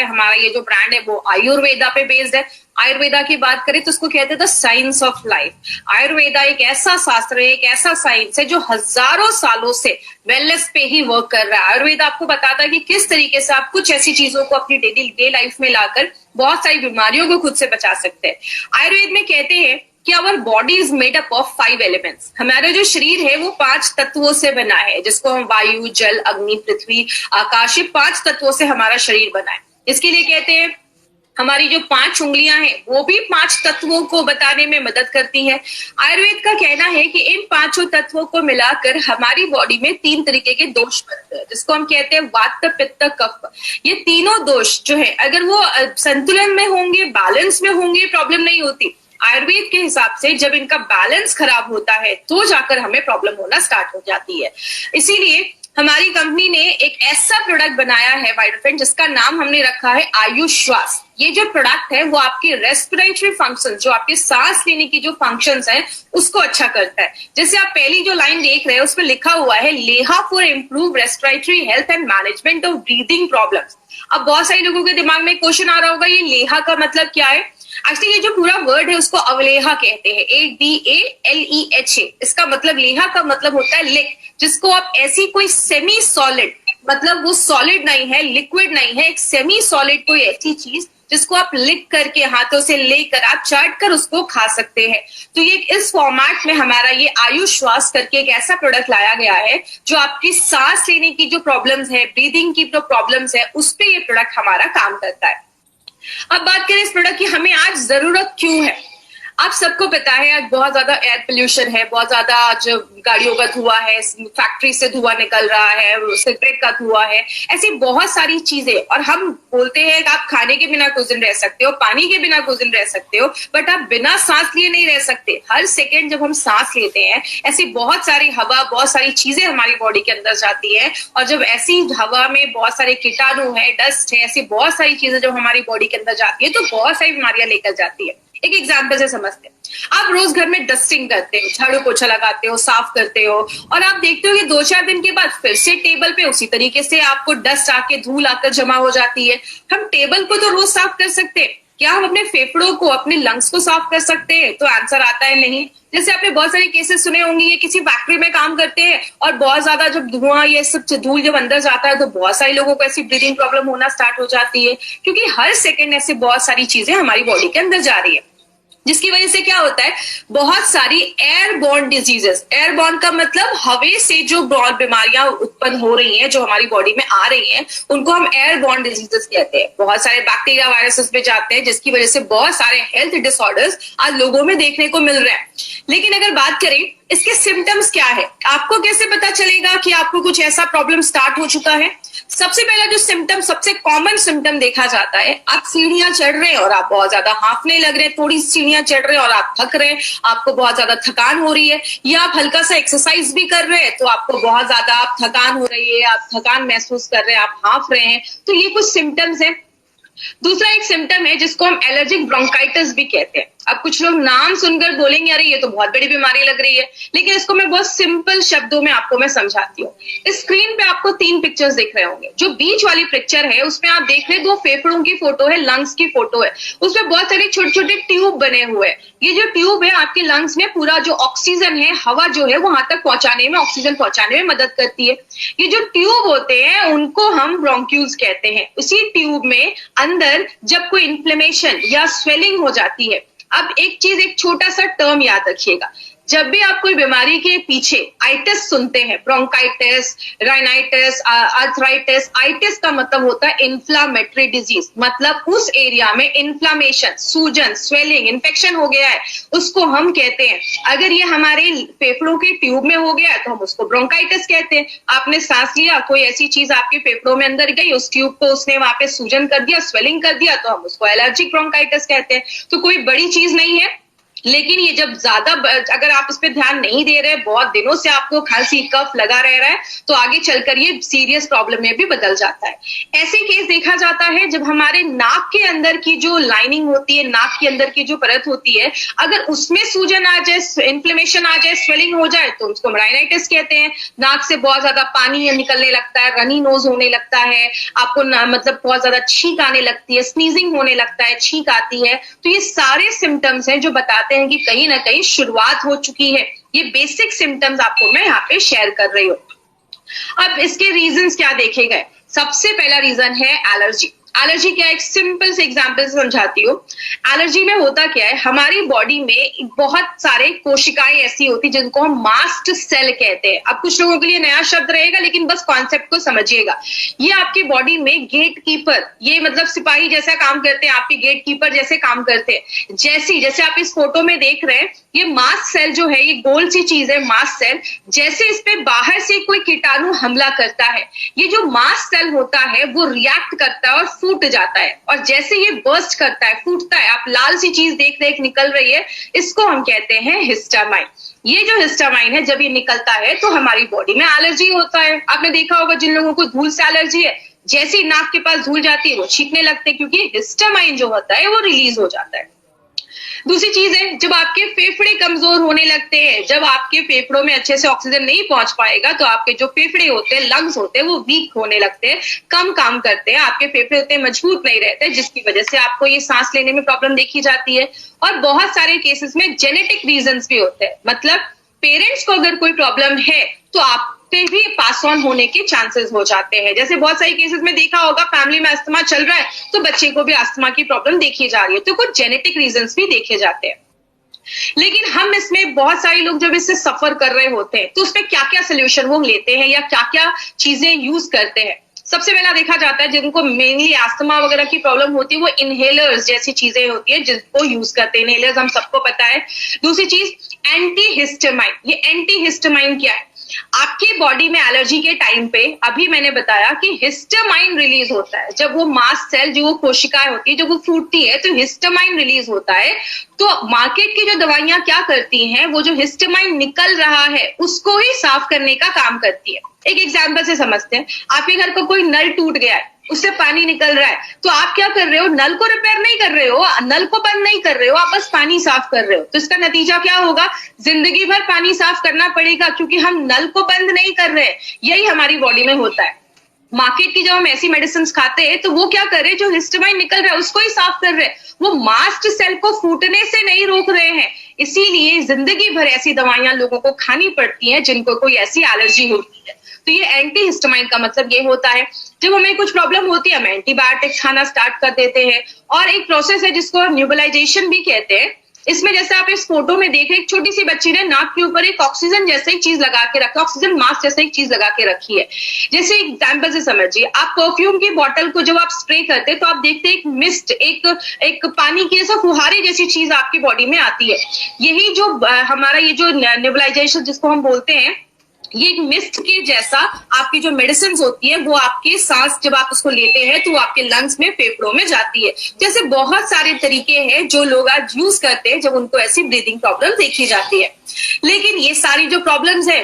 है, हमारा ये जो ब्रांड है वो आयुर्वेदा पे बेस्ड है। आयुर्वेदा की बात करें तो उसको कहते हैं the science of life. Ayurveda एक ऐसा शास्त्र है, एक ऐसा साइंस है जो हजारों सालों से वेलनेस पे ही वर्क कर रहा है। आयुर्वेदा आपको बताता है कि किस तरीके से आप कुछ ऐसी चीजों को अपनी डेली डे लाइफ में लाकर बहुत सारी बीमारियों को खुद से बचा सकते हैं। आयुर्वेद में कहते हैं कि our body is made up of 5 elements. हमारा जो शरीर है वो 5 तत्वों से बना है, जिसको हम वायु, जल, अग्नि, पृथ्वी, आकाश, 5 तत्वों से हमारा शरीर बना है। इसके लिए कहते हैं हमारी जो 5 उंगलियां हैं वो भी 5 तत्वों को बताने में मदद करती है। आयुर्वेद का कहना है कि इन 5 तत्वों को मिलाकर हमारी बॉडी में 3 तरीके के दोष बनते हैं, जिसको हम कहते हैं वात, पित्त, कफ। ये तीनों दोष जो है अगर वो संतुलन में होंगे, बैलेंस में होंगे, प्रॉब्लम नहीं होती। आयुर्वेद के हिसाब से जब इनका बैलेंस खराब होता है तो जाकर हमें प्रॉब्लम होना स्टार्ट हो जाती है। इसीलिए हमारी कंपनी ने एक ऐसा प्रोडक्ट बनाया है वाइटफ्रेंड, जिसका नाम हमने रखा है आयुष श्वास। ये जो प्रोडक्ट है वो आपके रेस्पिरेटरी फंक्शन, जो आपके सांस लेने की जो फंक्शंस हैं, उसको अच्छा करता है। जैसे आप पहली जो लाइन देख रहे हैं उसमें लिखा हुआ है लेहा for improve respiratory health and management of breathing problems. अब बहुत सारे लोगों के दिमाग में क्वेश्चन आ रहा होगा ये लेहा का मतलब क्या है। एक्चुअली ये जो पूरा वर्ड है उसको अवलेहा कहते हैं, ADALEHA। इसका मतलब लेहा का मतलब होता है लिक, जिसको आप ऐसी कोई सेमी सॉलिड, मतलब वो सॉलिड नहीं है, लिक्विड नहीं है, एक सेमी सॉलिड कोई ऐसी चीज जिसको आप लिक करके हाथों से लेकर आप चाट कर उसको खा सकते हैं। तो ये इस फॉर्मेट में हमारा ये आयुष श्वास करके एक ऐसा प्रोडक्ट लाया गया है जो आपकी सांस लेने की जो प्रॉब्लम्स है, ब्रीदिंग की जो प्रॉब्लम्स है, उस पर ये प्रोडक्ट हमारा काम करता है। अब बात करें इस प्रोडक्ट की हमें आज जरूरत क्यों है। आप सबको पता है आज बहुत ज्यादा एयर पोल्यूशन है, बहुत ज्यादा आज गाड़ियों का धुआं है, फैक्ट्री से धुआं निकल रहा है, सिगरेट का धुआं है, ऐसी बहुत सारी चीजें। और हम बोलते हैं कि आप खाने के बिना कुछ दिन रह सकते हो, पानी के बिना कुछ दिन रह सकते हो, बट आप बिना सांस लिए नहीं रह सकते। हर सेकेंड जब हम सांस लेते हैं ऐसी बहुत सारी हवा, बहुत सारी चीजें हमारी बॉडी के अंदर जाती है, और जब ऐसी हवा में बहुत सारे कीटाणु है, डस्ट है, ऐसी बहुत सारी चीजें जब हमारी बॉडी के अंदर जाती है तो बहुत सारी बीमारियां लेकर जाती है। एक एग्जाम्पल से समझते हैं। आप रोज घर में डस्टिंग करते हो, झाड़ू पोछा लगाते हो, साफ करते हो, और आप देखते हो कि 2-4 दिन के बाद फिर से टेबल पे उसी तरीके से आपको डस्ट आके, धूल आकर जमा हो जाती है। हम टेबल को तो रोज साफ कर सकते हैं, क्या हम अपने फेफड़ों को, अपने लंग्स को साफ कर सकते हैं? तो आंसर आता है नहीं। जैसे आपने बहुत सारे केसेस सुने होंगे, ये किसी फैक्ट्री में काम करते हैं और बहुत ज्यादा जब धुआं, ये सब धूल जब अंदर जाता है तो बहुत सारे लोगों को ऐसी ब्रीदिंग प्रॉब्लम होना स्टार्ट हो जाती है, क्योंकि हर सेकेंड ऐसे बहुत सारी चीजें हमारी बॉडी के अंदर जा रही है, जिसकी वजह से क्या होता है, बहुत सारी एयरबॉर्न डिजीजेस। एयरबॉर्न का मतलब हवा से जो बीमारियां उत्पन्न हो रही हैं, जो हमारी बॉडी में आ रही हैं, उनको हम एयरबॉर्न डिजीजेस कहते हैं। बहुत सारे बैक्टीरिया, वायरसेस में जाते हैं, जिसकी वजह से बहुत सारे हेल्थ डिसऑर्डर्स आज लोगों में देखने को मिल रहे हैं। लेकिन अगर बात करें इसके सिम्टम्स क्या है, आपको कैसे पता चलेगा कि आपको कुछ ऐसा प्रॉब्लम स्टार्ट हो चुका है। सबसे पहला जो सिम्टम, सबसे कॉमन सिम्टम देखा जाता है, आप सीढ़ियां चढ़ रहे हैं और आप बहुत ज्यादा हांफने लग रहे हैं, थोड़ी सीढ़ियां चढ़ रहे हैं और आप थक रहे हैं, आपको बहुत ज्यादा थकान हो रही है, या आप हल्का सा एक्सरसाइज भी कर रहे हैं तो आपको बहुत ज्यादा आप थकान हो रही है, आप थकान महसूस कर रहे हैं, आप हांफ रहे हैं। तो ये कुछ सिम्टम्स हैं। दूसरा एक सिम्टम है जिसको हम एलर्जिक ब्रोंकाइटिस भी कहते हैं। अब कुछ लोग नाम सुनकर बोलेंगे अरे ये तो बहुत बड़ी बीमारी लग रही है, लेकिन इसको मैं बहुत सिंपल शब्दों में आपको मैं समझाती हूँ। इस स्क्रीन पे आपको 3 पिक्चर्स दिख रहे होंगे। जो बीच वाली पिक्चर है उसमें आप देख रहे हैं 2 फेफड़ों की फोटो है, लंग्स की फोटो है, उसमें बहुत सारे छोटे छोटे ट्यूब बने हुए हैं। ये जो ट्यूब है आपके लंग्स में पूरा जो ऑक्सीजन है, हवा जो है वहां तक पहुंचाने में, ऑक्सीजन पहुंचाने में मदद करती है। ये जो ट्यूब होते हैं उनको हम ब्रोंक्यूल्स कहते हैं। उसी ट्यूब में अंदर जब कोई इन्फ्लेमेशन या स्वेलिंग हो जाती है, अब एक चीज, एक छोटा सा टर्म याद रखिएगा, जब भी आप कोई बीमारी के पीछे आइटिस सुनते हैं, ब्रोंकाइटिस, राइनाइटिस, आर्थराइटिस, आइटिस का मतलब होता है इन्फ्लामेटरी डिजीज, मतलब उस एरिया में इन्फ्लामेशन, सूजन, स्वेलिंग, इन्फेक्शन हो गया है, उसको हम कहते हैं। अगर ये हमारे फेफड़ों के ट्यूब में हो गया है तो हम उसको ब्रोंकाइटिस कहते हैं। आपने सांस लिया, कोई ऐसी चीज आपके फेफड़ों में अंदर गई, उस ट्यूब को उसने वहां पे सूजन कर दिया, स्वेलिंग कर दिया, तो हम उसको एलर्जिक ब्रोंकाइटिस कहते हैं। तो कोई बड़ी चीज नहीं है, लेकिन ये जब ज्यादा अगर आप इस पे ध्यान नहीं दे रहे, बहुत दिनों से आपको खांसी कफ लगा रह रहा है, तो आगे चलकर ये सीरियस प्रॉब्लम में भी बदल जाता है। ऐसे केस देखा जाता है जब हमारे नाक के अंदर की जो लाइनिंग होती है, नाक के अंदर की जो परत होती है, अगर उसमें सूजन आ जाए, इन्फ्लेमेशन आ जाए, स्वेलिंग हो जाए, तो उसको राइनाइटिस कहते हैं। नाक से बहुत ज्यादा पानी निकलने लगता है, रनी नोज होने लगता है, आपको मतलब बहुत ज्यादा छींक आने लगती है, स्नीजिंग होने लगता है, छींक आती है। तो ये सारे सिम्टम्स हैं जो बताते हैं कि कहीं ना कहीं शुरुआत हो चुकी है। ये बेसिक सिम्टम्स आपको मैं यहाँ पे शेयर कर रही हूँ। अब इसके रीजंस क्या देखे गए? सबसे पहला रीजन है एलर्जी। एलर्जी क्या है? एक सिंपल से एग्जांपल समझाती हूँ। एलर्जी में होता क्या है, हमारी बॉडी में बहुत सारे कोशिकाएं ऐसी होती जिनको हम मास्ट सेल कहते हैं। अब कुछ लोगों के लिए नया शब्द रहेगा, लेकिन बस कॉन्सेप्ट को समझिएगा। ये आपकी बॉडी में गेट कीपर, ये मतलब सिपाही जैसा काम करते हैं, आपके गेट कीपर जैसे काम करते हैं। जैसे आप इस फोटो में देख रहे हैं, ये मास्ट सेल जो है, ये गोल सी चीज है मास्ट सेल। जैसे इस पे बाहर से कोई कीटाणु हमला करता है, ये जो मास्ट सेल होता है वो रिएक्ट करता है और फूट जाता है। और जैसे ये बर्स्ट करता है, फूटता है, आप लाल सी चीज देख रहे निकल रही है, इसको हम कहते हैं हिस्टामाइन। ये जो हिस्टामाइन है, जब ये निकलता है तो हमारी बॉडी में एलर्जी होता है। आपने देखा होगा जिन लोगों को धूल से एलर्जी है, जैसे ही नाक के पास धूल जाती है वो छींकने लगते हैं, क्योंकि हिस्टामाइन जो होता है वो रिलीज हो जाता है। दूसरी चीज है, जब आपके फेफड़े कमजोर होने लगते हैं, जब आपके फेफड़ों में अच्छे से ऑक्सीजन नहीं पहुंच पाएगा, तो आपके जो फेफड़े होते हैं, लंग्स होते हैं, वो वीक होने लगते हैं, कम काम करते हैं, आपके फेफड़े होते हैं मजबूत नहीं रहते, जिसकी वजह से आपको ये सांस लेने में प्रॉब्लम देखी जाती है। और बहुत सारे केसेस में जेनेटिक रीजंस भी होते हैं, मतलब पेरेंट्स को अगर कोई प्रॉब्लम है तो आप पे भी पास ऑन होने के चांसेस हो जाते हैं। जैसे बहुत सारे केसेस में देखा होगा, फैमिली में अस्थमा चल रहा है तो बच्चे को भी अस्थमा की प्रॉब्लम देखी जा रही है, तो कुछ जेनेटिक रीजंस भी देखे जाते हैं। लेकिन हम इसमें बहुत सारे लोग जब इससे सफर कर रहे होते हैं, तो उसमें क्या क्या सोल्यूशन वो लेते हैं या क्या क्या चीजें यूज करते हैं। सबसे पहला देखा जाता है, जिनको मेनली अस्थमा वगैरह की प्रॉब्लम होती है, वो इनहेलर्स जैसी चीजें होती है जिनको यूज करते हैं। इनहेलर्स हम सबको पता है। दूसरी चीज एंटी हिस्टामाइन। ये एंटी हिस्टामाइन क्या है? आपकी बॉडी में एलर्जी के टाइम पे, अभी मैंने बताया कि हिस्टामाइन रिलीज होता है। जब वो मास्ट सेल, जो वो कोशिकाएं होती है, जब वो फूटती है तो हिस्टामाइन रिलीज होता है। तो मार्केट की जो दवाइयां क्या करती हैं, वो जो हिस्टामाइन निकल रहा है उसको ही साफ करने का काम करती है। एक एग्जाम्पल से समझते हैं। आपके घर का कोई नल टूट गया है, उससे पानी निकल रहा है, तो आप क्या कर रहे हो? नल को रिपेयर नहीं कर रहे हो, नल को बंद नहीं कर रहे हो, आप बस पानी साफ कर रहे हो। तो इसका नतीजा क्या होगा? जिंदगी भर पानी साफ करना पड़ेगा, क्योंकि हम नल को बंद नहीं कर रहे। यही हमारी बॉडी में होता है। मार्केट की जब हम ऐसी मेडिसिन खाते हैं, तो वो क्या कर रहे हैं? जो हिस्टामाइन निकल रहा है उसको ही साफ कर रहे हैं, वो मास्ट सेल को फूटने से नहीं रोक रहे हैं। इसीलिए जिंदगी भर ऐसी दवाइयां लोगों को खानी पड़ती हैं जिनको कोई ऐसी एलर्जी होती है। तो ये एंटी हिस्टामाइन का मतलब ये होता है, जब हमें कुछ प्रॉब्लम होती है, हम एंटीबायोटिक खाना स्टार्ट कर देते हैं। और एक प्रोसेस है जिसको हम न्यूबलाइजेशन भी कहते हैं। इसमें जैसे आप इस फोटो में देख रहे, एक छोटी सी बच्ची ने नाक के ऊपर एक ऑक्सीजन जैसे एक चीज लगा के रखा, ऑक्सीजन मास्क जैसे एक चीज लगा के रखी है। जैसे एग्जाम्पल से समझिए, आप परफ्यूम की बोतल को जब आप स्प्रे करते हैं, तो आप देखते हैं एक मिस्ट, एक पानी की जैसा फुहारे जैसी चीज आपकी बॉडी में आती है। यही जो हमारा ये जो नेबुलाइजेशन जिसको हम बोलते हैं, ये एक मिस्ट के जैसा आपकी जो मेडिसिन होती है, वो आपके सांस जब आप उसको लेते हैं तो वो आपके लंग्स में, फेफड़ों में जाती है। जैसे बहुत सारे तरीके हैं जो लोग आज यूज करते हैं जब उनको ऐसी ब्रीदिंग प्रॉब्लम देखी जाती है। लेकिन ये सारी जो प्रॉब्लम्स है,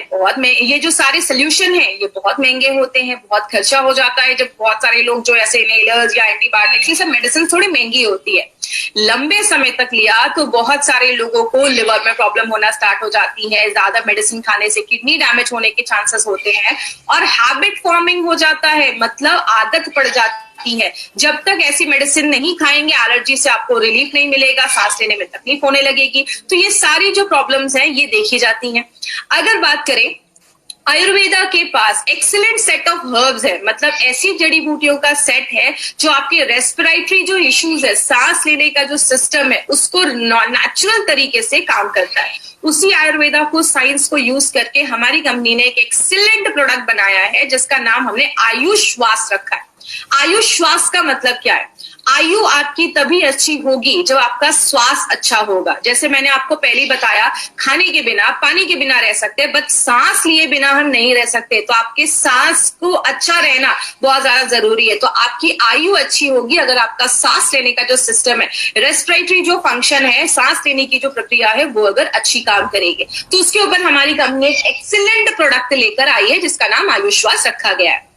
ये जो सारे सोल्यूशन है, ये बहुत महंगे होते हैं, बहुत खर्चा हो जाता है। जब बहुत सारे लोग जो ऐसे इनहेलर्स या एंटीबायोटिक्स, ये सब मेडिसिन थोड़ी महंगी होती है। लंबे समय तक लिया तो बहुत सारे लोगों को लिवर में प्रॉब्लम होना स्टार्ट हो जाती है। ज्यादा मेडिसिन खाने से किडनी डैमेज होने के चांसेस होते हैं और हैबिट फॉर्मिंग हो जाता है, मतलब आदत पड़ जाती है। जब तक ऐसी मेडिसिन नहीं खाएंगे, एलर्जी से आपको रिलीफ नहीं मिलेगा, सांस लेने में तकलीफ होने लगेगी। तो ये सारी जो प्रॉब्लम्स हैं ये देखी जाती हैं। अगर बात करें, आयुर्वेदा के पास एक्सीलेंट सेट ऑफ हर्ब्स है, मतलब ऐसी जड़ी बूटियों का सेट है जो आपके रेस्पिरेटरी जो इश्यूज है, सांस लेने का जो सिस्टम है, उसको नेचुरल तरीके से काम करता है। उसी आयुर्वेदा को, साइंस को यूज करके हमारी कंपनी ने एक एक्सीलेंट प्रोडक्ट बनाया है जिसका नाम हमने आयुष श्वास रखा है। आयुष श्वास का मतलब क्या है? आयु आपकी तभी अच्छी होगी जब आपका स्वास्थ्य अच्छा होगा। जैसे मैंने आपको पहले बताया, खाने के बिना, पानी के बिना रह सकते हैं, बट सांस लिए बिना हम नहीं रह सकते। तो आपके सांस को अच्छा रहना बहुत ज्यादा जरूरी है। तो आपकी आयु अच्छी होगी अगर आपका सांस लेने का जो सिस्टम है, रेस्पिरेटरी जो फंक्शन है, सांस लेने की जो प्रक्रिया है, वो अगर अच्छी काम करेगी। तो उसके ऊपर हमारी कंपनी एक एक्सीलेंट प्रोडक्ट लेकर आई है जिसका नाम आयुश्वास रखा गया है।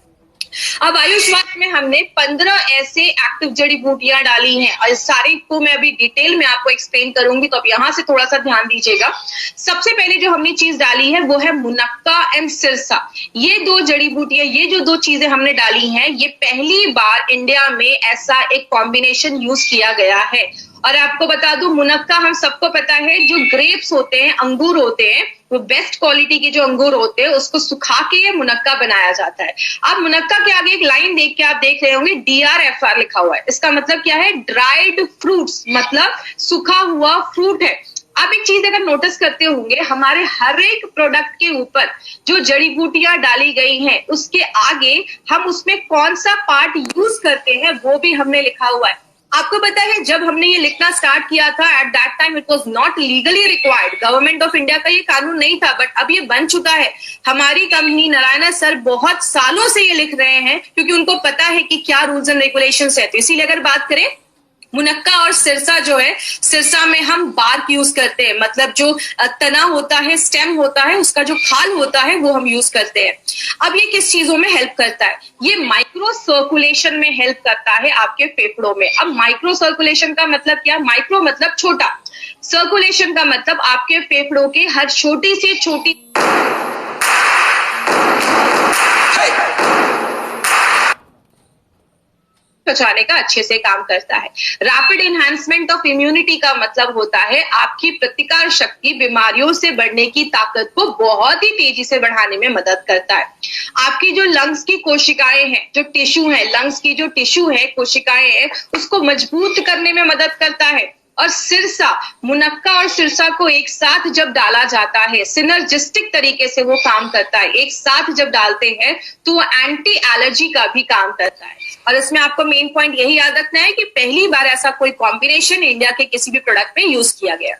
अब आयुश्वास में हमने 15 ऐसे एक्टिव जड़ी बूटियां डाली हैं और इस सारी को मैं अभी डिटेल में आपको एक्सप्लेन करूंगी, तो अब यहां से थोड़ा सा ध्यान दीजिएगा। सबसे पहले जो हमने चीज डाली है वो है मुनक्का एंड सिरसा। ये दो जड़ी बूटियां, ये जो दो चीजें हमने डाली हैं, ये पहली बार इंडिया में ऐसा एक कॉम्बिनेशन यूज किया गया है। और आपको बता दूं, मुनक्का हम सबको पता है, जो ग्रेप्स होते हैं, अंगूर होते हैं, वो बेस्ट क्वालिटी के जो अंगूर होते हैं उसको सुखा के ये मुनक्का बनाया जाता है। अब मुनक्का के आगे एक लाइन देख के आप देख रहे होंगे DRFR लिखा हुआ है। इसका मतलब क्या है? ड्राइड फ्रूट्स, मतलब सूखा हुआ फ्रूट है। आप एक चीज अगर नोटिस करते होंगे, हमारे हर एक प्रोडक्ट के ऊपर जो जड़ी बूटियां डाली गई हैं, उसके आगे हम उसमें कौन सा पार्ट यूज करते हैं वो भी हमने लिखा हुआ है। आपको पता है, जब हमने ये लिखना स्टार्ट किया था, at that time it was not legally required. Government of India का ये कानून नहीं था, बट अब ये बन चुका है। हमारी कंपनी नारायणा सर बहुत सालों से ये लिख रहे हैं क्योंकि उनको पता है कि क्या रूल्स एंड रेगुलेशंस है। तो इसीलिए अगर बात करें, मुनक्का और सिरसा जो है, सिरसा में हम बार्क यूज करते हैं, मतलब जो तना होता है, स्टेम होता है, उसका जो खाल होता है वो हम यूज करते हैं। अब ये किस चीजों में हेल्प करता है? ये माइक्रो सर्कुलेशन में हेल्प करता है आपके फेफड़ों में। अब माइक्रो सर्कुलेशन का मतलब क्या? माइक्रो मतलब छोटा, सर्कुलेशन का मतलब आपके फेफड़ों के हर छोटी से छोटी बचाने का अच्छे से काम करता है। रैपिड एनहांसमेंट ऑफ इम्यूनिटी का मतलब होता है आपकी प्रतिकार शक्ति, बीमारियों से बढ़ने की ताकत को बहुत ही तेजी से बढ़ाने में मदद करता है। आपकी जो लंग्स की कोशिकाएं हैं, जो टिश्यू है, लंग्स की जो टिश्यू है, कोशिकाएं हैं, उसको मजबूत करने में मदद करता है। और सिरसा, मुनक्का और सिरसा को एक साथ जब डाला जाता है, सिनर्जिस्टिक तरीके से वो काम करता है। एक साथ जब डालते हैं तो वो एंटी एलर्जी का भी काम करता है। और इसमें आपको मेन पॉइंट यही याद रखना है कि पहली बार ऐसा कोई कॉम्बिनेशन इंडिया के किसी भी प्रोडक्ट में यूज किया गया।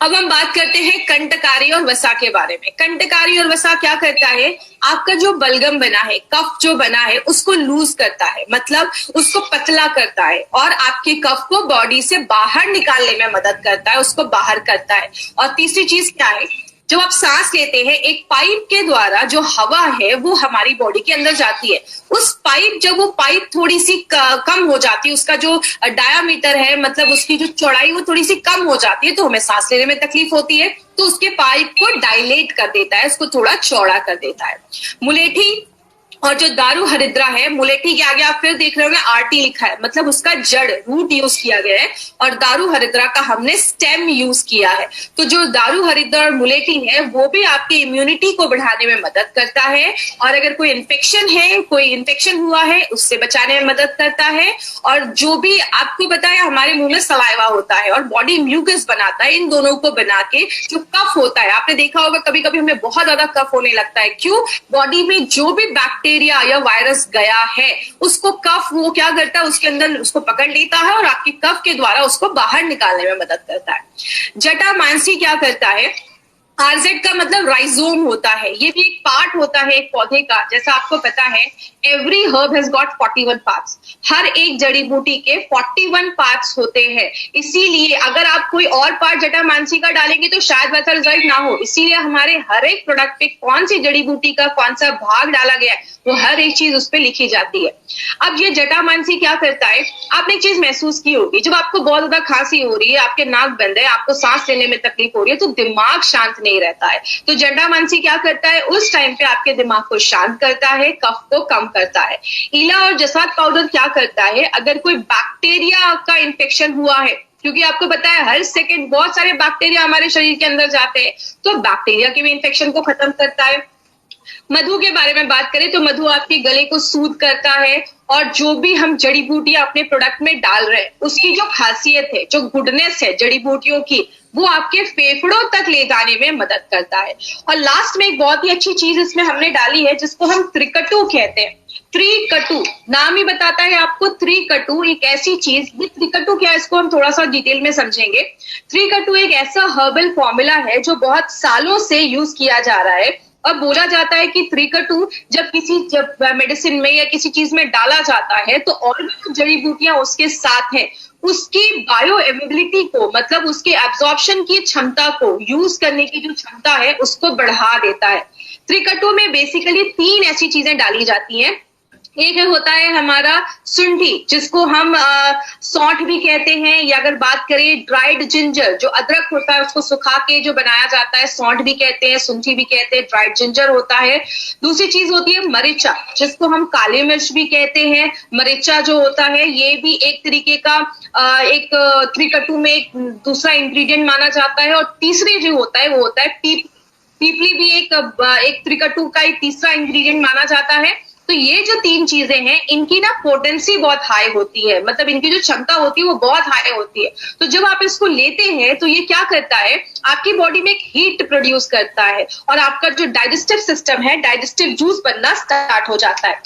अब हम बात करते हैं कंटकारी और वसा के बारे में। कंटकारी और वसा क्या करता है? आपका जो बलगम बना है, कफ जो बना है, उसको लूज करता है, मतलब उसको पतला करता है और आपके कफ को बॉडी से बाहर निकालने में मदद करता है, उसको बाहर करता है। और तीसरी चीज क्या है? जब आप सांस लेते हैं, एक पाइप के द्वारा जो हवा है वो हमारी बॉडी के अंदर जाती है। उस पाइप, जब वो पाइप थोड़ी सी कम हो जाती है, उसका जो डायामीटर है, मतलब उसकी जो चौड़ाई, वो थोड़ी सी कम हो जाती है, तो हमें सांस लेने में तकलीफ होती है। तो उसके पाइप को डायलेट कर देता है, उसको थोड़ा चौड़ा कर देता है। मुलेठी और जो दारू हरिद्रा है, मुलेठी के आगे आप फिर देख रहे होंगे RT लिखा है, मतलब उसका जड़, रूट यूज किया गया है, और दारू हरिद्रा का हमने स्टेम यूज किया है। तो जो दारू हरिद्रा और मुलेठी है वो भी आपकी इम्यूनिटी को बढ़ाने में मदद करता है, और अगर कोई इन्फेक्शन है, कोई इन्फेक्शन हुआ है, उससे बचाने में मदद करता है। और जो भी आपको बताया, हमारे मुंह में सलाइवा होता है और बॉडी म्यूकस बनाता है, इन दोनों को बना के जो कफ होता है, आपने देखा होगा कभी कभी हमें बहुत ज्यादा कफ होने लगता है। क्यों? बॉडी में जो भी बैक्टीरिया या वायरस गया है, उसको कफ वो क्या करता है, उसके अंदर उसको पकड़ लेता है और आपके कफ के द्वारा उसको बाहर निकालने में मदद करता है। जटामांसी क्या करता है? RZ का मतलब राइजोम होता है, ये भी एक पार्ट होता है एक पौधे का। जैसा आपको पता है, every herb has got 41 parts. हर एक जड़ी बूटी के 41 पार्ट्स होते हैं। इसीलिए अगर आप कोई और पार्ट जटामांसी का डालेंगे तो शायद वैसा रिजल्ट ना हो। इसीलिए हमारे हर एक प्रोडक्ट पे कौन सी जड़ी बूटी का कौन सा भाग डाला गया है, वो हर एक चीज उस पर लिखी जाती है। अब ये जटामांसी क्या करता है? आपने एक चीज महसूस की होगी, जब आपको बहुत ज्यादा खांसी हो रही है, आपके नाक बंद है, आपको सांस लेने में तकलीफ हो रही है, तो दिमाग शांत नहीं रहता है। तो जटामांसी क्या करता है? उस टाइम पे आपके दिमाग को शांत करता है, कफ को कम करता है। इला और जसात पाउडर क्या करता है? अगर कोई बैक्टीरिया का इन्फेक्शन हुआ है, क्योंकि आपको पता है हर सेकंड बहुत सारे बैक्टीरिया हमारे शरीर के अंदर जाते हैं, तो बैक्टीरिया के भी इन्फेक्शन को खत्म करता है। मधु के बारे में बात करें तो मधु आपके गले को सूद करता है, और जो भी हम जड़ी बूटियां अपने प्रोडक्ट में डाल रहे हैं, उसकी जो खासियत है, जो गुडनेस है जड़ी बूटियों की, वो आपके फेफड़ों तक ले जाने में मदद करता है। और लास्ट में एक बहुत ही अच्छी चीज इसमें हमने डाली है जिसको हम त्रिकटु कहते हैं। त्रिकटु नाम ही बताता है आपको, त्रिकटु एक ऐसी चीज, ये त्रिकटु क्या है इसको हम थोड़ा सा डिटेल में समझेंगे। त्रिकटु एक ऐसा हर्बल फॉर्मूला है जो बहुत सालों से यूज किया जा रहा है और बोला जाता है कि त्रिकटु जब मेडिसिन में या किसी चीज में डाला जाता है तो और भी जो जड़ी बूटियां उसके साथ हैं उसकी बायो एवेबिलिटी को, मतलब उसके एब्जॉर्प्शन की क्षमता को, यूज करने की जो क्षमता है उसको बढ़ा देता है। त्रिकटु में बेसिकली 3 ऐसी चीजें डाली जाती हैं। एक होता है हमारा सुंठी, जिसको हम सौंठ भी कहते हैं, या अगर बात करें ड्राइड जिंजर, जो अदरक होता है उसको सुखा के जो बनाया जाता है, सौंठ भी कहते हैं, सुंठी भी कहते हैं, ड्राइड जिंजर होता है। दूसरी चीज होती है मरीचा, जिसको हम काली मिर्च भी कहते हैं। मरीचा जो होता है ये भी एक तरीके का एक त्रिकटु में एक दूसरा इंग्रेडिएंट माना जाता है। और तीसरी जो होता है वो होता है पीपली भी एक त्रिकटु का एक तीसरा इंग्रेडिएंट माना जाता है। तो ये जो 3 चीजें हैं इनकी ना पोटेंसी बहुत हाई होती है, मतलब इनकी जो क्षमता होती है वो बहुत हाई होती है। तो जब आप इसको लेते हैं तो ये क्या करता है, आपकी बॉडी में एक हीट प्रोड्यूस करता है और आपका जो डाइजेस्टिव सिस्टम है, डाइजेस्टिव जूस बनना स्टार्ट हो जाता है।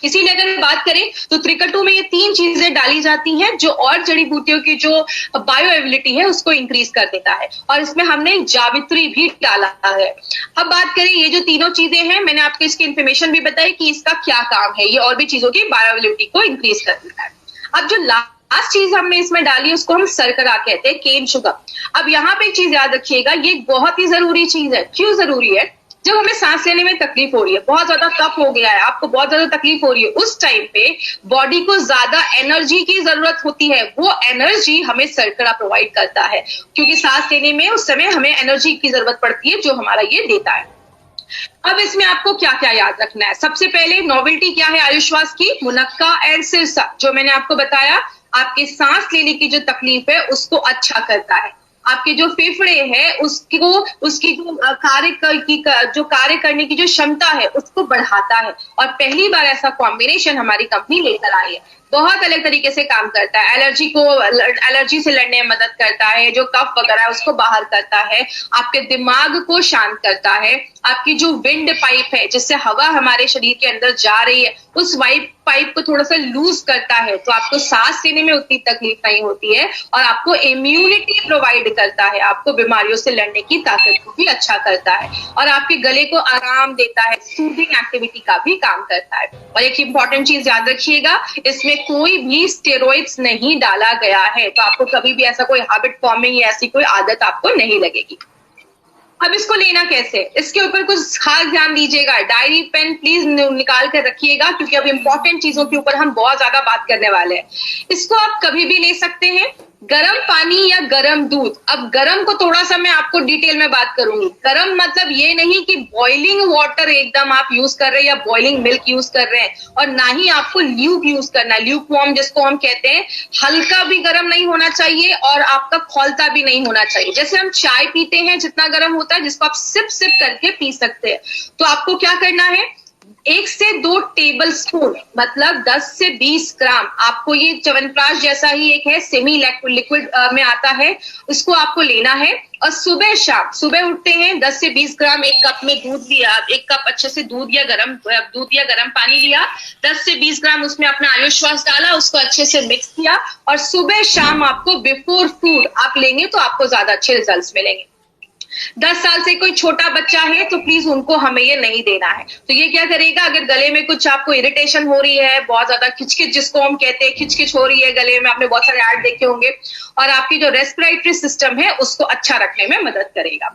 इसीलिए अगर बात करें तो त्रिकटु में ये 3 चीजें डाली जाती हैं जो और जड़ी बूटियों की जो बायो एबिलिटी है उसको इंक्रीज कर देता है। और इसमें हमने जावित्री भी डाला है। अब बात करें ये जो तीनों चीजें हैं, मैंने आपको इसकी इंफॉर्मेशन भी बताई कि इसका क्या काम है, ये और भी चीजों की बायो एबिलिटी को इंक्रीज कर देता है। अब जो लास्ट चीज हमने इसमें डाली उसको हम शर्करा कहते हैं, केन शुगर। अब यहाँ पे एक चीज याद रखिएगा, ये बहुत ही जरूरी चीज है। क्यों जरूरी है? जब हमें सांस लेने में तकलीफ हो रही है, बहुत ज्यादा कफ हो गया है, आपको बहुत ज्यादा तकलीफ हो रही है, उस टाइम पे बॉडी को ज्यादा एनर्जी की जरूरत होती है। वो एनर्जी हमें शर्करा प्रोवाइड करता है, क्योंकि सांस लेने में उस समय हमें एनर्जी की जरूरत पड़ती है जो हमारा ये देता है। अब इसमें आपको क्या क्या याद रखना है? सबसे पहले नोवेल्टी क्या है आयुश्वास की? मुनक्का एंड सिरसा, जो मैंने आपको बताया आपके सांस लेने की जो तकलीफ है उसको अच्छा करता है। आपके जो फेफड़े हैं उसकी जो कार्य करने की जो क्षमता है उसको बढ़ाता है। और पहली बार ऐसा कॉम्बिनेशन हमारी कंपनी लेकर आई है, बहुत अलग तरीके से काम करता है। एलर्जी से लड़ने में मदद करता है, जो कफ वगैरह है उसको बाहर करता है, आपके दिमाग को शांत करता है, आपकी जो विंड पाइप है जिससे हवा हमारे शरीर के अंदर जा रही है उस पाइप को थोड़ा सा लूज करता है, तो आपको सांस लेने में उतनी तकलीफ नहीं होती है। और आपको इम्यूनिटी प्रोवाइड करता है, आपको बीमारियों से लड़ने की ताकत को भी अच्छा करता है और आपके गले को आराम देता है, सूदिंग एक्टिविटी का भी काम करता है। और एक इंपॉर्टेंट चीज याद रखिएगा, इसमें कोई भी स्टेरॉइड्स नहीं डाला गया है, तो आपको कभी भी ऐसा कोई हैबिट फॉर्मिंग या ऐसी कोई आदत आपको नहीं लगेगी। अब इसको लेना कैसे, इसके ऊपर कुछ खास ध्यान दीजिएगा। डायरी पेन प्लीज निकाल कर रखिएगा, क्योंकि अब इंपॉर्टेंट चीजों के ऊपर हम बहुत ज्यादा बात करने वाले हैं। इसको आप कभी भी ले सकते हैं, गरम पानी या गरम दूध। अब गरम को थोड़ा सा मैं आपको डिटेल में बात करूंगी। गरम मतलब ये नहीं कि बॉइलिंग वाटर एकदम आप यूज कर रहे हैं या बॉइलिंग मिल्क यूज कर रहे हैं, और ना ही आपको ल्यूक यूज करना है, ल्यूक वार्म जिसको हम कहते हैं। हल्का भी गरम नहीं होना चाहिए और आपका खौलता भी नहीं होना चाहिए। जैसे हम चाय पीते हैं जितना गरम होता है, जिसको आप सिप सिप करके पी सकते हैं, तो आपको क्या करना है, 1 से 2 टेबल स्पून मतलब 10 से 20 ग्राम, आपको ये च्यवनप्राश जैसा ही एक है, सेमी लिक्विड में आता है, उसको आपको लेना है। और सुबह शाम, सुबह उठते हैं 10 से 20 ग्राम, 1 कप में दूध लिया, 1 कप अच्छे से दूध या गरम पानी लिया, 10 से 20 ग्राम उसमें अपना आयुश्वास डाला, उसको अच्छे से मिक्स किया, और सुबह शाम आपको बिफोर फूड आप लेंगे तो आपको ज्यादा अच्छे रिजल्ट्स मिलेंगे। 10 साल से कोई छोटा बच्चा है तो प्लीज उनको हमें ये नहीं देना है। तो ये क्या करेगा, अगर गले में कुछ आपको इरिटेशन हो रही है, बहुत ज्यादा खिचखिच जिसको हम कहते हैं, खिचखिच हो रही है गले में, आपने बहुत सारे ऐड देखे होंगे, और आपकी जो रेस्पिरेटरी सिस्टम है उसको अच्छा रखने में मदद करेगा।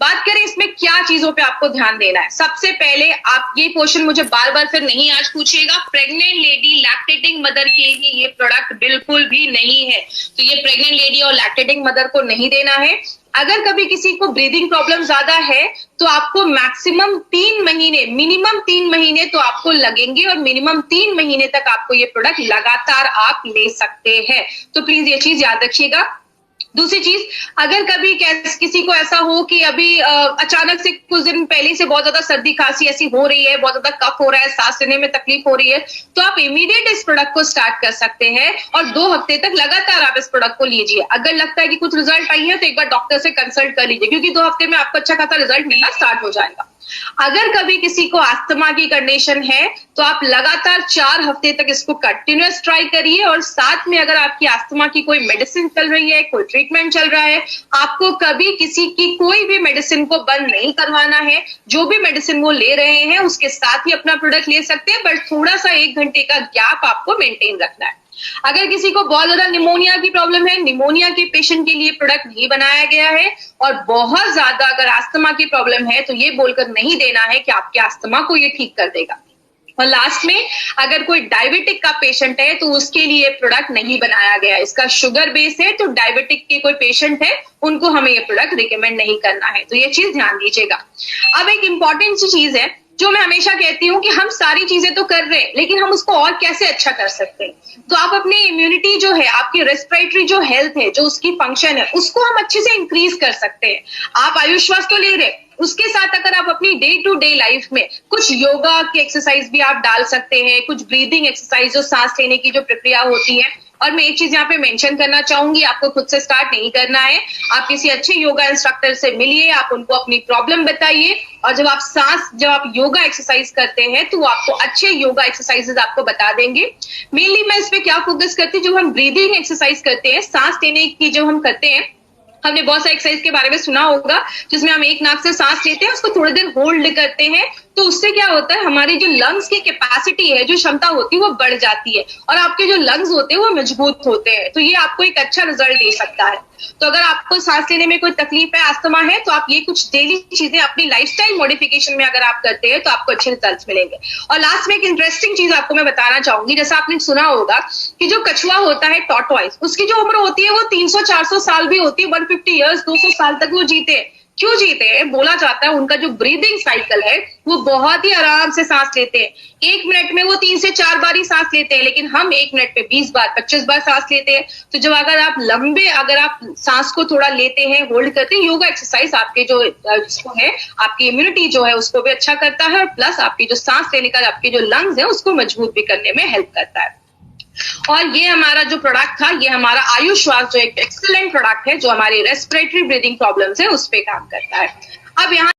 बात करें इसमें क्या चीजों पे आपको ध्यान देना है। सबसे पहले आप ये क्वेश्चन मुझे बार बार फिर नहीं आज पूछिएगा, प्रेग्नेंट लेडी, लैक्टेटिंग मदर के लिए ये प्रोडक्ट बिल्कुल भी नहीं है। तो ये प्रेग्नेंट लेडी और लैक्टेटिंग मदर को नहीं देना है। अगर कभी किसी को ब्रीदिंग प्रॉब्लम ज्यादा है तो आपको मैक्सिमम 3 महीने, मिनिमम 3 महीने तो आपको लगेंगे, और मिनिमम 3 महीने तक आपको ये प्रोडक्ट लगातार आप ले सकते हैं। तो प्लीज ये चीज याद रखिएगा। दूसरी चीज, अगर कभी किसी को ऐसा हो कि अभी अचानक से कुछ दिन पहले से बहुत ज्यादा सर्दी खांसी ऐसी हो रही है, बहुत ज्यादा कफ हो रहा है, सांस लेने में तकलीफ हो रही है, तो आप इमीडिएट इस प्रोडक्ट को स्टार्ट कर सकते हैं और 2 हफ्ते तक लगातार आप इस प्रोडक्ट को लीजिए। अगर लगता है कि कुछ रिजल्ट आई है तो एक बार डॉक्टर से कंसल्ट कर लीजिए, क्योंकि 2 हफ्ते में आपको अच्छा खासा रिजल्ट मिलना स्टार्ट हो जाएगा। अगर कभी किसी को अस्थमा की कंडीशन है तो आप लगातार 4 हफ्ते तक इसको कंटिन्यूअस ट्राई करिए, और साथ में अगर आपकी अस्थमा की कोई मेडिसिन चल रही है, कोई ट्रीटमेंट चल रहा है, आपको कभी किसी की कोई भी मेडिसिन को बंद नहीं करवाना है। जो भी मेडिसिन वो ले रहे हैं उसके साथ ही अपना प्रोडक्ट ले सकते हैं, बट थोड़ा सा 1 घंटे का गैप आपको मेंटेन रखना है। अगर किसी को बहुत ज्यादा निमोनिया की प्रॉब्लम है, निमोनिया के पेशेंट के लिए प्रोडक्ट नहीं बनाया गया है, और बहुत ज्यादा अगर अस्थमा की प्रॉब्लम है तो ये बोलकर नहीं देना है कि आपके अस्थमा को ये ठीक कर देगा। और लास्ट में, अगर कोई डायबिटिक का पेशेंट है तो उसके लिए प्रोडक्ट नहीं बनाया गया, इसका शुगर बेस है, तो डायबिटिक के कोई पेशेंट है उनको हमें ये प्रोडक्ट रिकमेंड नहीं करना है, तो ये चीज ध्यान दीजिएगा। अब एक इंपॉर्टेंट सी चीज है जो मैं हमेशा कहती हूँ कि हम सारी चीजें तो कर रहे हैं, लेकिन हम उसको और कैसे अच्छा कर सकते हैं। तो आप अपनी इम्यूनिटी जो है, आपकी रेस्पिरेटरी जो हेल्थ है, जो उसकी फंक्शन है, उसको हम अच्छे से इंक्रीज कर सकते हैं। आप आयुष्वास तो ले रहे, उसके साथ अगर आप अपनी डे टू डे लाइफ में कुछ योगा की एक्सरसाइज भी आप डाल सकते हैं, कुछ ब्रीदिंग एक्सरसाइज, जो सांस लेने की जो प्रक्रिया होती है। और मैं एक चीज यहाँ पे मेंशन करना चाहूंगी, आपको खुद से स्टार्ट नहीं करना है, आप किसी अच्छे योगा इंस्ट्रक्टर से मिलिए, आप उनको अपनी प्रॉब्लम बताइए, और जब आप योगा एक्सरसाइज करते हैं तो आपको अच्छे योगा एक्सरसाइजेस आपको बता देंगे। मेनली मैं इस पे क्या फोकस करती हूँ, जब हम ब्रीदिंग एक्सरसाइज करते हैं, सांस लेने की जो हम करते हैं, हमने बहुत सारे एक्सरसाइज के बारे में सुना होगा जिसमें हम एक नाक से सांस लेते हैं, उसको थोड़ी देर होल्ड करते हैं, तो उससे क्या होता है, हमारी जो लंग्स की कैपेसिटी है, जो क्षमता होती है, वो बढ़ जाती है, और आपके जो लंग्स होते हैं वो मजबूत होते हैं। तो ये आपको एक अच्छा रिजल्ट दे सकता है। तो अगर आपको सांस लेने में कोई तकलीफ है, अस्थमा है, तो आप ये कुछ डेली चीजें अपनी लाइफस्टाइल मॉडिफिकेशन में अगर आप करते हैं तो आपको अच्छे रिजल्ट मिलेंगे। और लास्ट में एक इंटरेस्टिंग चीज आपको मैं बताना चाहूंगी, जैसा आपने सुना होगा कि जो कछुआ होता है टॉर्टोइस, उसकी जो उम्र होती है वो 300-400 साल भी होती है, 150 ईयर्स, 200 साल तक वो जीते हैं। क्यों जीते हैं? बोला जाता है उनका जो ब्रीदिंग साइकिल है वो बहुत ही आराम से सांस लेते हैं। 1 मिनट में वो 3 से 4 बार ही सांस लेते हैं, लेकिन हम 1 मिनट में 20 बार 25 बार सांस लेते हैं। तो जब अगर आप सांस को थोड़ा लेते हैं, होल्ड करते हैं, योगा एक्सरसाइज आपके जो है, आपकी इम्यूनिटी जो है उसको भी अच्छा करता है, और प्लस आपकी जो सांस लेने का आपके जो लंग्स है उसको मजबूत भी करने में हेल्प करता है। और ये हमारा जो प्रोडक्ट था, ये हमारा आयुष्वास जो एक एक्सीलेंट प्रोडक्ट है, जो हमारी रेस्पिरेटरी ब्रीदिंग प्रॉब्लम्स है उस पे काम करता है। अब यहाँ